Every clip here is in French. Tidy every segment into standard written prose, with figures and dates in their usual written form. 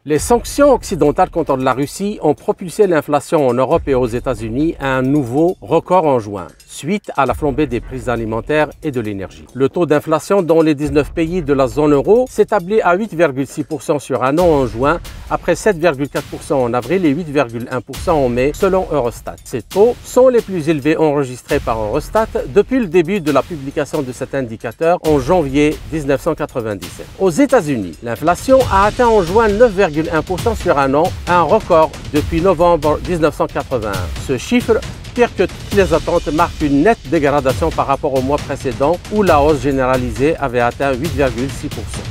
Les sanctions occidentales contre la Russie ont propulsé l'inflation en Europe et aux États-Unis à un nouveau record en juin, suite à la flambée des prix alimentaires et de l'énergie. Le taux d'inflation dans les 19 pays de la zone euro s'établit à 8,6% sur un an en juin, après 7,4% en avril et 8,1% en mai, selon Eurostat. Ces taux sont les plus élevés enregistrés par Eurostat depuis le début de la publication de cet indicateur en janvier 1997. Aux États-Unis, l'inflation a atteint en juin 9,1% sur un an, un record depuis novembre 1981. Ce chiffre, pire que toutes les attentes, marque une nette dégradation par rapport au mois précédent où la hausse généralisée avait atteint 8,6%.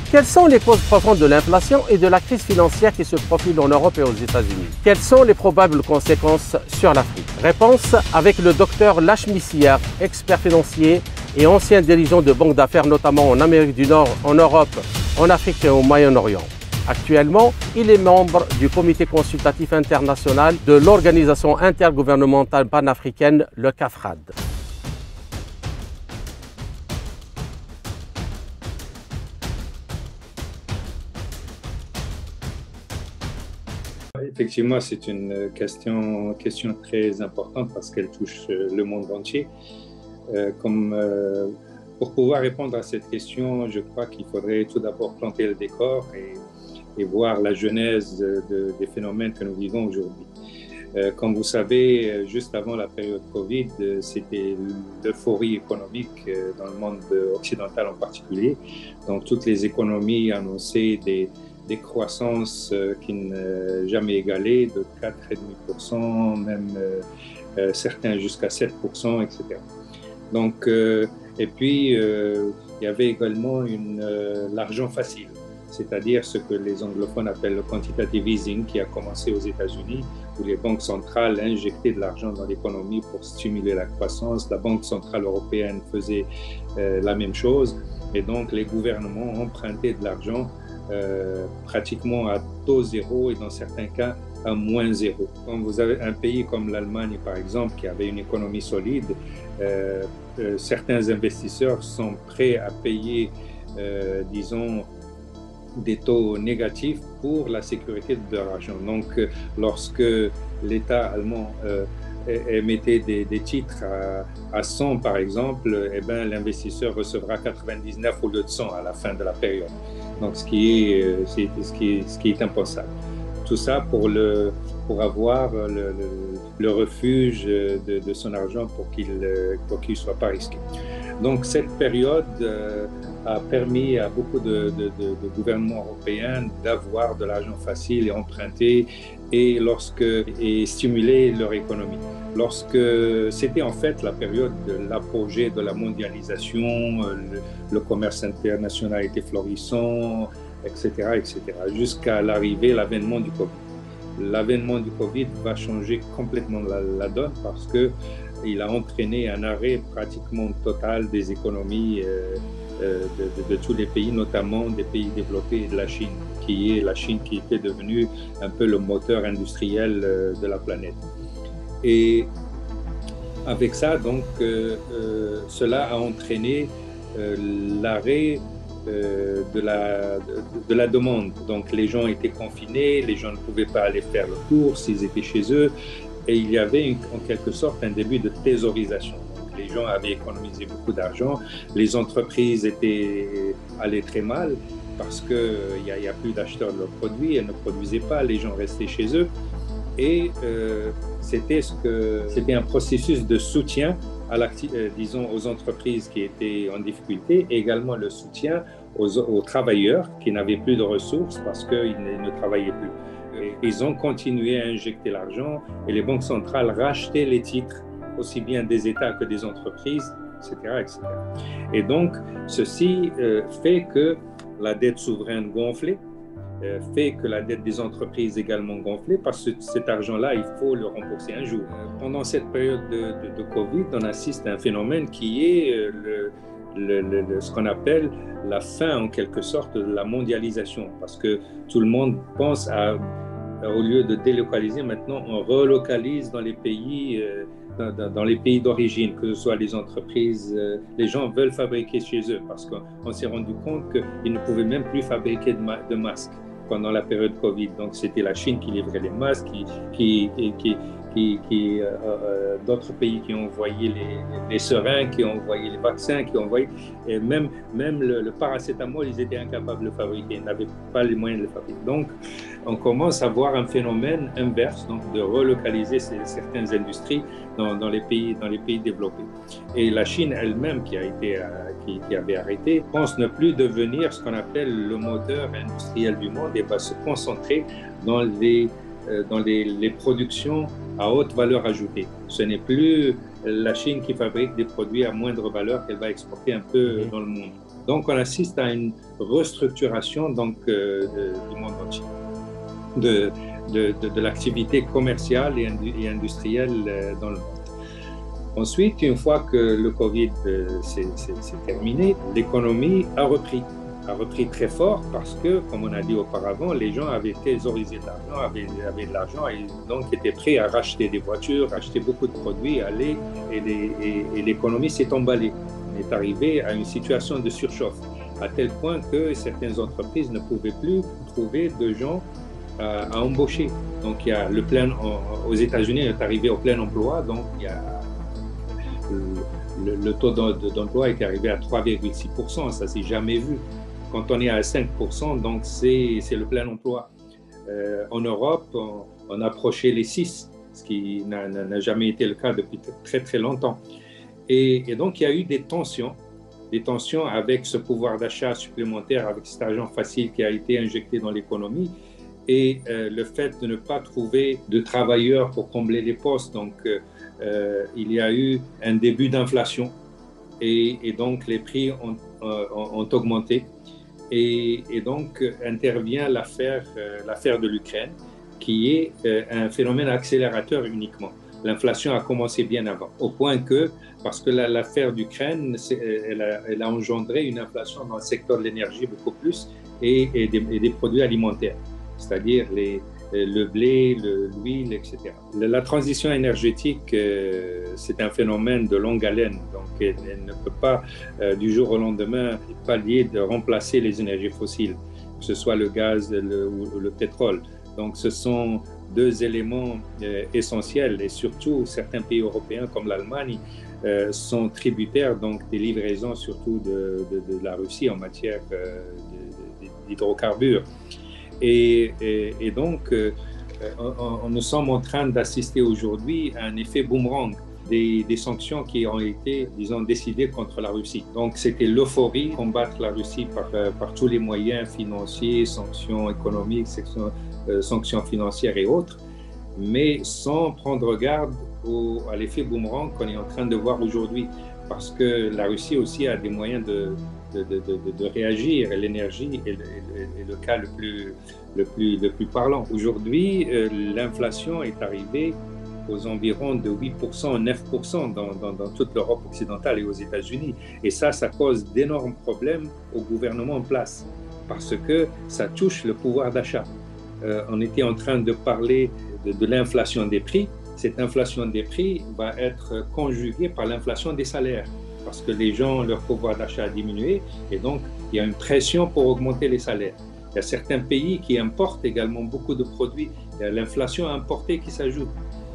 Quelles sont les causes profondes de l'inflation et de la crise financière qui se profile en Europe et aux États-Unis? Quelles sont les probables conséquences sur l'Afrique? Réponse avec le docteur Lachmi Siar, expert financier et ancien dirigeant de banques d'affaires notamment en Amérique du Nord, en Europe, en Afrique et au Moyen-Orient. Actuellement, il est membre du comité consultatif international de l'Organisation intergouvernementale panafricaine, le CAFRAD. Effectivement, c'est une question très importante parce qu'elle touche le monde entier. Pour pouvoir répondre à cette question, je crois qu'il faudrait tout d'abord planter le décor et voir la genèse des phénomènes que nous vivons aujourd'hui. Comme vous savez, juste avant la période Covid, c'était l'euphorie économique dans le monde occidental en particulier. Donc, toutes les économies annonçaient des croissances qui n'ont jamais égalées, de 4,5%, même certains jusqu'à 7%, etc. Donc, et puis, il y avait également l'argent facile, c'est-à-dire ce que les anglophones appellent le quantitative easing, qui a commencé aux États-Unis, où les banques centrales injectaient de l'argent dans l'économie pour stimuler la croissance. La Banque centrale européenne faisait la même chose, et donc les gouvernements empruntaient de l'argent pratiquement à taux zéro et dans certains cas à moins zéro. Quand vous avez un pays comme l'Allemagne, par exemple, qui avait une économie solide, certains investisseurs sont prêts à payer, disons, des taux négatifs pour la sécurité de leur argent. Donc, lorsque l'État allemand émettait des titres à 100, par exemple, eh ben, l'investisseur recevra 99 au lieu de 100 à la fin de la période. Donc, ce qui est impensable. Tout ça pour avoir le refuge de son argent pour qu'il ne soit pas risqué. Donc, cette période a permis à beaucoup de gouvernements européens d'avoir de l'argent facile et emprunter et stimuler leur économie. Lorsque c'était en fait la période de l'apogée de la mondialisation, le commerce international était florissant, etc., jusqu'à l'avènement du Covid. L'avènement du Covid va changer complètement la donne parce qu'il a entraîné un arrêt pratiquement total des économies de tous les pays, notamment des pays développés et de la Chine qui était devenue un peu le moteur industriel de la planète. Et avec ça, donc, cela a entraîné l'arrêt de la demande. Donc, les gens étaient confinés, les gens ne pouvaient pas aller faire leurs courses, ils étaient chez eux, et il y avait en quelque sorte un début de thésaurisation. Donc, les gens avaient économisé beaucoup d'argent, les entreprises allaient très mal parce qu'il n'y a plus d'acheteurs de leurs produits, elles ne produisaient pas, les gens restaient chez eux. Et c'était un processus de soutien disons, aux entreprises qui étaient en difficulté, et également le soutien aux travailleurs qui n'avaient plus de ressources parce qu'ils ne travaillaient plus. Et ils ont continué à injecter l'argent et les banques centrales rachetaient les titres, aussi bien des États que des entreprises, etc. Et donc, ceci fait que la dette souveraine gonflait, fait que la dette des entreprises également gonflée, parce que cet argent-là, il faut le rembourser un jour. Pendant cette période de Covid, on assiste à un phénomène qui est ce qu'on appelle la fin, en quelque sorte, de la mondialisation, parce que tout le monde pense au lieu de délocaliser, maintenant, on relocalise dans les pays d'origine, que ce soit les entreprises, les gens veulent fabriquer chez eux, parce qu'on s'est rendu compte qu'ils ne pouvaient même plus fabriquer de masques. pendant la période Covid. Donc, c'était la Chine qui livrait les masques, d'autres pays qui ont envoyé les seringues, qui ont envoyé les vaccins, qui ont envoyé... Et même le paracétamol, ils étaient incapables de le fabriquer, ils n'avaient pas les moyens de le fabriquer. Donc, on commence à voir un phénomène inverse, donc de relocaliser certaines industries dans les pays développés. Et la Chine elle-même, qui avait arrêté, pense ne plus devenir ce qu'on appelle le moteur industriel du monde et va se concentrer dans les productions à haute valeur ajoutée. Ce n'est plus la Chine qui fabrique des produits à moindre valeur qu'elle va exporter un peu dans le monde. Donc, on assiste à une restructuration du monde entier, de l'activité commerciale et industrielle dans le monde. Ensuite, une fois que le Covid s'est terminé, l'économie a repris très fort parce que, comme on a dit auparavant, les gens avaient thésaurisé de l'argent, avaient de l'argent et donc étaient prêts à racheter des voitures, acheter beaucoup de produits, aller et l'économie s'est emballée. On est arrivé à une situation de surchauffe, à tel point que certaines entreprises ne pouvaient plus trouver de gens à embaucher. Donc, il y a aux États-Unis, on est arrivé au plein emploi, donc il y a le taux d'emploi est arrivé à 3,6%, ça s'est jamais vu. Quand on est à 5%, donc c'est le plein emploi. En Europe, on approchait les 6, ce qui n'a jamais été le cas depuis très très longtemps. Et donc il y a eu des tensions avec ce pouvoir d'achat supplémentaire, avec cet argent facile qui a été injecté dans l'économie et le fait de ne pas trouver de travailleurs pour combler les postes. Donc il y a eu un début d'inflation et donc les prix ont augmenté. Et donc intervient l'affaire de l'Ukraine, qui est un phénomène accélérateur uniquement. L'inflation a commencé bien avant, au point que, parce que l'affaire d'Ukraine, elle a engendré une inflation dans le secteur de l'énergie beaucoup plus et des produits alimentaires, c'est-à-dire le blé, l'huile, etc. La transition énergétique, c'est un phénomène de longue haleine, donc elle ne peut pas du jour au lendemain pallier de remplacer les énergies fossiles, que ce soit le gaz ou le pétrole. Donc ce sont deux éléments essentiels et surtout certains pays européens comme l'Allemagne sont tributaires donc des livraisons surtout de la Russie en matière d'hydrocarbures. Et donc, nous sommes en train d'assister aujourd'hui à un effet boomerang des sanctions qui ont été, disons, décidées contre la Russie. Donc, c'était l'euphorie, combattre la Russie par tous les moyens financiers, sanctions économiques, sanctions financières et autres, mais sans prendre garde à l'effet boomerang qu'on est en train de voir aujourd'hui, parce que la Russie aussi a des moyens de réagir, et l'énergie est le cas le plus parlant. Aujourd'hui, l'inflation est arrivée aux environs de 8%, 9% dans toute l'Europe occidentale et aux États-Unis. Et ça cause d'énormes problèmes au gouvernement en place, parce que ça touche le pouvoir d'achat. On était en train de parler de l'inflation des prix. Cette inflation des prix va être conjuguée par l'inflation des salaires, parce que les gens, leur pouvoir d'achat a diminué et donc il y a une pression pour augmenter les salaires. Il y a certains pays qui importent également beaucoup de produits. Il y a l'inflation importée qui s'ajoute.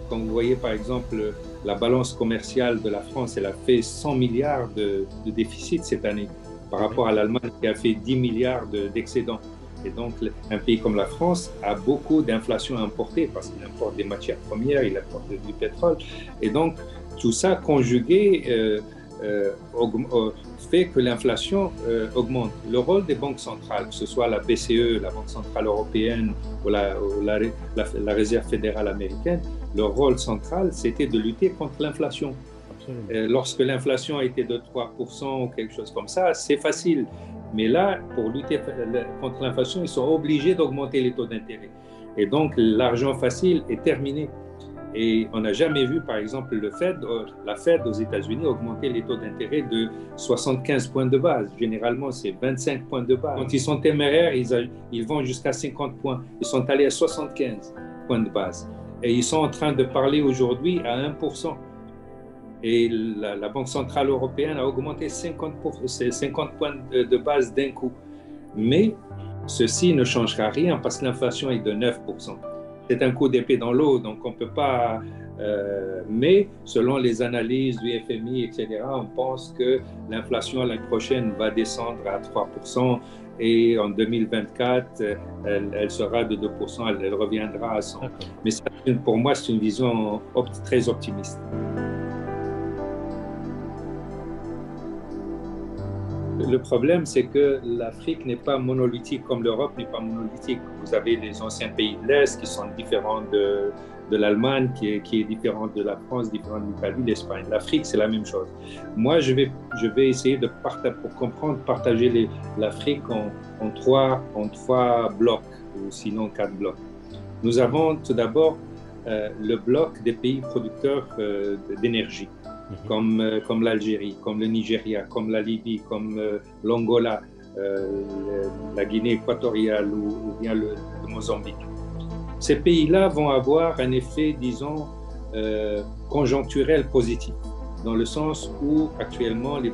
Quand vous voyez par exemple la balance commerciale de la France, elle a fait 100 milliards de déficit cette année par rapport à l'Allemagne qui a fait 10 milliards d'excédents. Et donc, un pays comme la France a beaucoup d'inflation importée parce qu'il importe des matières premières, il importe du pétrole. Et donc, tout ça conjugué fait que l'inflation augmente. Le rôle des banques centrales, que ce soit la BCE, la Banque centrale européenne ou la Réserve fédérale américaine, leur rôle central, c'était de lutter contre l'inflation. Lorsque l'inflation était de 3% ou quelque chose comme ça, c'est facile. Mais là, pour lutter contre l'inflation, ils sont obligés d'augmenter les taux d'intérêt. Et donc, l'argent facile est terminé. Et on n'a jamais vu, par exemple, la Fed aux États-Unis augmenter les taux d'intérêt de 75 points de base. Généralement, c'est 25 points de base. Quand ils sont téméraires, ils vont jusqu'à 50 points. Ils sont allés à 75 points de base. Et ils sont en train de parler aujourd'hui à 1%. Et la Banque centrale européenne a augmenté 50 points de base d'un coup. Mais ceci ne changera rien parce que l'inflation est de 9%. C'est un coup d'épée dans l'eau, donc on ne peut pas... mais selon les analyses du FMI, etc., on pense que l'inflation l'année prochaine va descendre à 3% et en 2024, elle sera de 2%, elle reviendra à 100%. Mais ça, pour moi, c'est une vision très optimiste. Le problème, c'est que l'Afrique n'est pas monolithique comme l'Europe n'est pas monolithique. Vous avez les anciens pays de l'Est qui sont différents de l'Allemagne, qui est différente de la France, différente de l'Italie, l'Espagne. L'Afrique, c'est la même chose. Moi, je vais essayer pour comprendre, partager l'Afrique en trois blocs, ou sinon 4 blocs. Nous avons tout d'abord le bloc des pays producteurs d'énergie. Comme l'Algérie, comme le Nigeria, comme la Libye, comme l'Angola, la Guinée équatoriale ou bien le Mozambique. Ces pays-là vont avoir un effet, disons, conjoncturel positif, dans le sens où actuellement les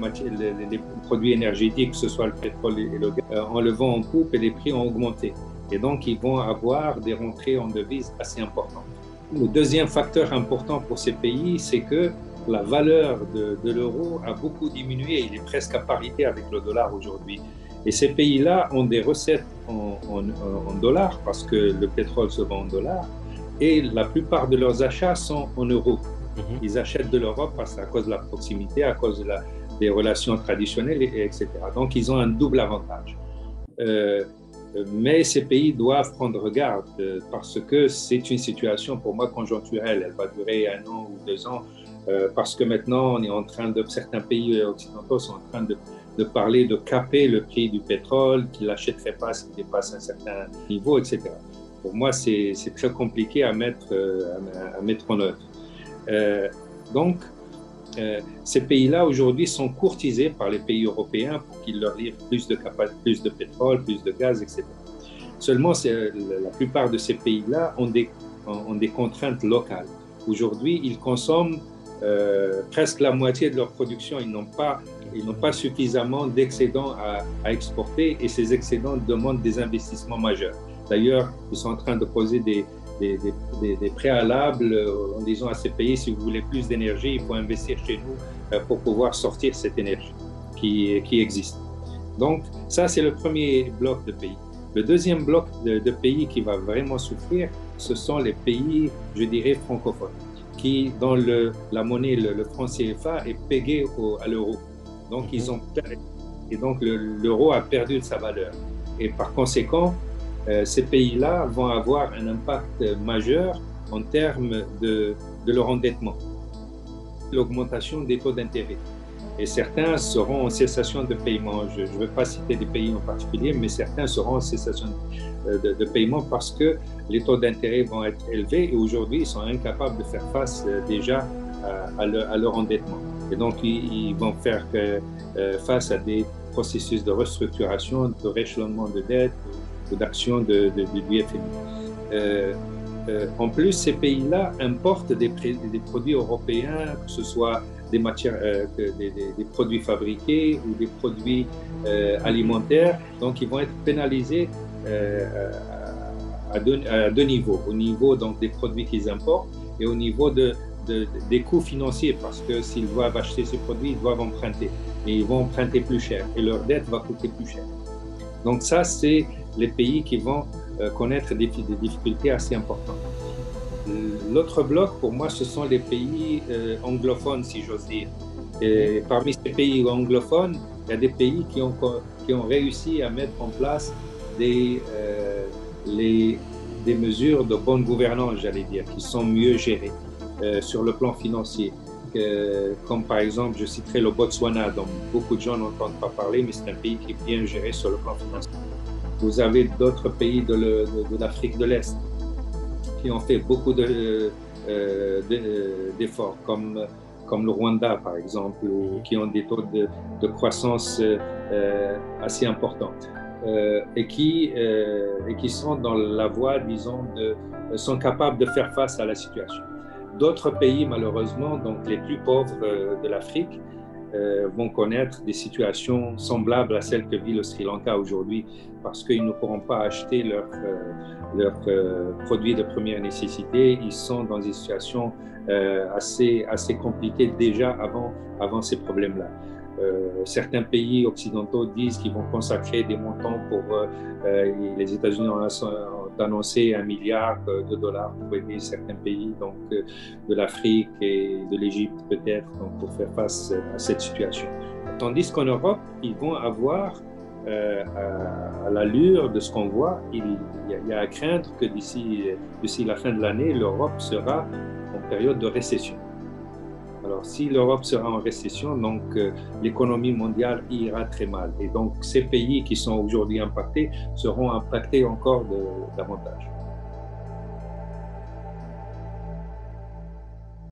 produits énergétiques, que ce soit le pétrole et le gaz, en le vent en poupe et les prix ont augmenté. Et donc, ils vont avoir des rentrées en devises assez importantes. Le deuxième facteur important pour ces pays, c'est que la valeur de l'euro a beaucoup diminué. Il est presque à parité avec le dollar aujourd'hui. Et ces pays-là ont des recettes en dollars parce que le pétrole se vend en dollars et la plupart de leurs achats sont en euros. Ils achètent de l'Europe à cause de la proximité, à cause des relations traditionnelles, etc. Donc, ils ont un double avantage. Mais ces pays doivent prendre garde parce que c'est une situation pour moi conjoncturelle. Elle va durer 1 an ou 2 ans. Parce que maintenant, on est en train certains pays occidentaux sont en train de parler de caper le prix du pétrole, qu'il n'achèterait pas s'il dépasse un certain niveau, etc. Pour moi, c'est très compliqué à mettre en œuvre. Donc, ces pays-là, aujourd'hui, sont courtisés par les pays européens pour qu'ils leur livrent plus de pétrole, plus de gaz, etc. Seulement, la plupart de ces pays-là ont des contraintes locales. Aujourd'hui, ils consomment presque la moitié de leur production. Ils n'ont pas suffisamment d'excédents à exporter et ces excédents demandent des investissements majeurs. D'ailleurs, ils sont en train de poser des préalables en disant à ces pays, si vous voulez plus d'énergie, il faut investir chez nous pour pouvoir sortir cette énergie qui existe. Donc, ça, c'est le premier bloc de pays. Le deuxième bloc de pays qui va vraiment souffrir, ce sont les pays, je dirais, francophones, qui, dans la monnaie, le franc CFA, est pégé à l'euro. Donc, l'euro a perdu de sa valeur. Et par conséquent, ces pays-là vont avoir un impact majeur en termes de leur endettement, l'augmentation des taux d'intérêt. Et certains seront en cessation de paiement. Je ne veux pas citer des pays en particulier, mais certains seront en cessation de paiement parce que les taux d'intérêt vont être élevés et aujourd'hui, ils sont incapables de faire face déjà à leur endettement. Et donc, ils vont faire face à des processus de restructuration, de rééchelonnement de dettes ou d'actions du FMI. En plus, ces pays-là importent des produits européens, que ce soit des produits fabriqués ou des produits alimentaires. Donc, ils vont être pénalisés à deux niveaux. Au niveau donc, des produits qu'ils importent et au niveau des coûts financiers, parce que s'ils doivent acheter ces produits, ils doivent emprunter. Et ils vont emprunter plus cher et leur dette va coûter plus cher. Donc ça, c'est les pays qui vont connaître des difficultés assez importantes. L'autre bloc, pour moi, ce sont les pays anglophones, si j'ose dire. Et parmi ces pays anglophones, il y a des pays qui ont réussi à mettre en place des mesures de bonne gouvernance, j'allais dire, qui sont mieux gérées sur le plan financier. Comme par exemple, je citerai le Botswana, dont beaucoup de gens n'entendent pas parler, mais c'est un pays qui est bien géré sur le plan financier. Vous avez d'autres pays de l'Afrique de l'Est qui ont fait beaucoup d'efforts, comme le Rwanda, par exemple, qui ont des taux de croissance assez importants et qui sont dans la voie, disons, sont capables de faire face à la situation. D'autres pays, malheureusement, donc les plus pauvres de l'Afrique, vont connaître des situations semblables à celles que vit le Sri Lanka aujourd'hui parce qu'ils ne pourront pas acheter leurs produits de première nécessité. Ils sont dans des situations assez compliquées déjà avant ces problèmes-là. Certains pays occidentaux disent qu'ils vont consacrer des montants pour les États-Unis ont annoncé $1 milliard pour aider certains pays, donc de l'Afrique et de l'Égypte peut-être, pour faire face à cette situation. Tandis qu'en Europe, ils vont avoir, à l'allure de ce qu'on voit, il y a à craindre que d'ici la fin de l'année, l'Europe sera en période de récession. Alors, si l'Europe sera en récession, donc l'économie mondiale ira très mal. Et donc, ces pays qui sont aujourd'hui impactés seront impactés encore davantage.